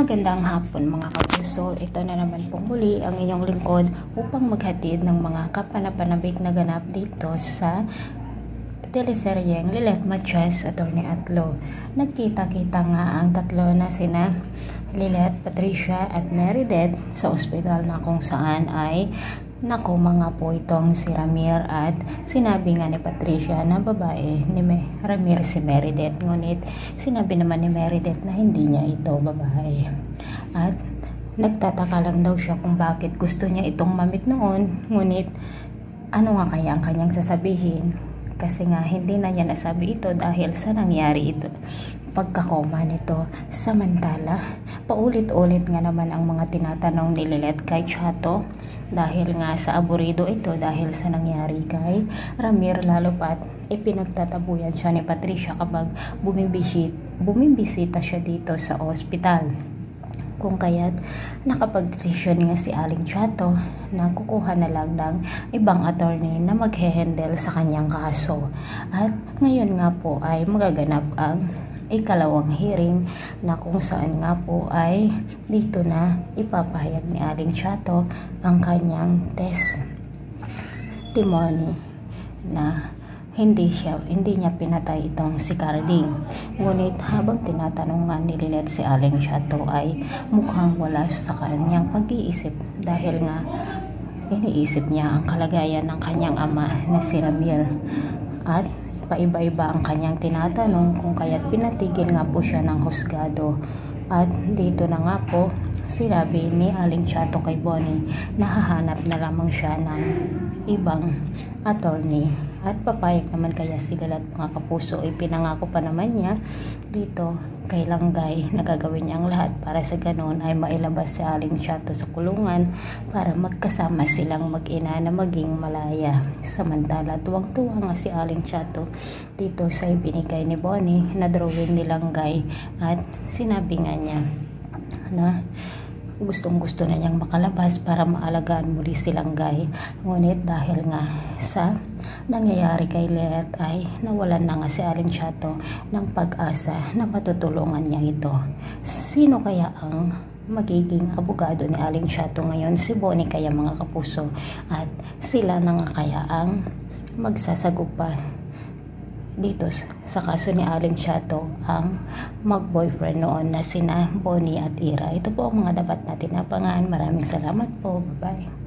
Magandang hapon mga kapuso, ito na naman pong muli ang inyong lingkod upang maghatid ng mga kapanapanabik na ganap dito sa teleseryeng Lilet Matias, Attorney Atlo. Nagkita-kita nga ang tatlo na sina Lilet, Patricia at Meredith sa ospital na kung saan ay nakuma nga po itong si Ramir at sinabi nga ni Patricia na babae ni Ramir si Meredith, ngunit sinabi naman ni Meredith na hindi niya ito babae. At nagtataka lang daw siya kung bakit gusto niya itong mamit noon, ngunit ano nga kaya ang kanyang sasabihin? Kasi nga hindi na niya nasabi ito dahil sa nangyari ito pagkakoma nito. Samantala, paulit-ulit nga naman ang mga tinatanong ni Lilet kay Chato dahil nga sa aburido ito dahil sa nangyari kay Ramir, lalo pat ipinagtatabuyan siya ni Patricia kapag bumibisita siya dito sa ospital. Kung kaya't nakapag-desisyon nga si Aling Chato na kukuha na lang ng ibang attorney na maghe-handle sa kanyang kaso. At ngayon nga po ay magaganap ang ikalawang hearing na kung saan nga po ay dito na ipapahayag ni Aling Chato ang kanyang testimony na hindi niya pinatay itong si Carding. Ngunit habang tinatanong nga ni Lilet si Aling Chato ay mukhang wala sa kanyang pag-iisip dahil nga iniisip niya ang kalagayan ng kanyang ama na si Ramir. At paiba-iba ang kanyang tinatanong kung kaya't pinatigil nga po siya ng husgado. At dito na nga po sinabi ni Aling Chato kay Bonnie na hahanap na lamang siya ng ibang attorney. At papayag naman kaya si Lilet mga kapuso, ay pinangako pa naman niya dito kay Langgay na gagawin niya ang lahat para sa ganon ay mailabas si Aling Chato sa kulungan para magkasama silang mag-ina na maging malaya. Samantala tuwang-tuwa nga si Aling Chato dito sa ibinigay ni Bonnie na drawing ni Langgay at sinabi nga niya na gustong-gusto na niyang makalabas para maalagaan muli si Langgay. Ngunit dahil nga sa nangyayari kay Lilet ay nawalan na nga si Aling Chato ng pag-asa na matutulungan niya ito. Sino kaya ang magiging abogado ni Aling Chato ngayon? Si Bonnie kaya mga kapuso? At sila na nga kaya ang magsasagupa dito sa kaso ni Aling Chato ang mag-boyfriend noon na sina Bonnie at Ira? Ito po ang mga dapat natin abangan. Maraming salamat po. Bye-bye.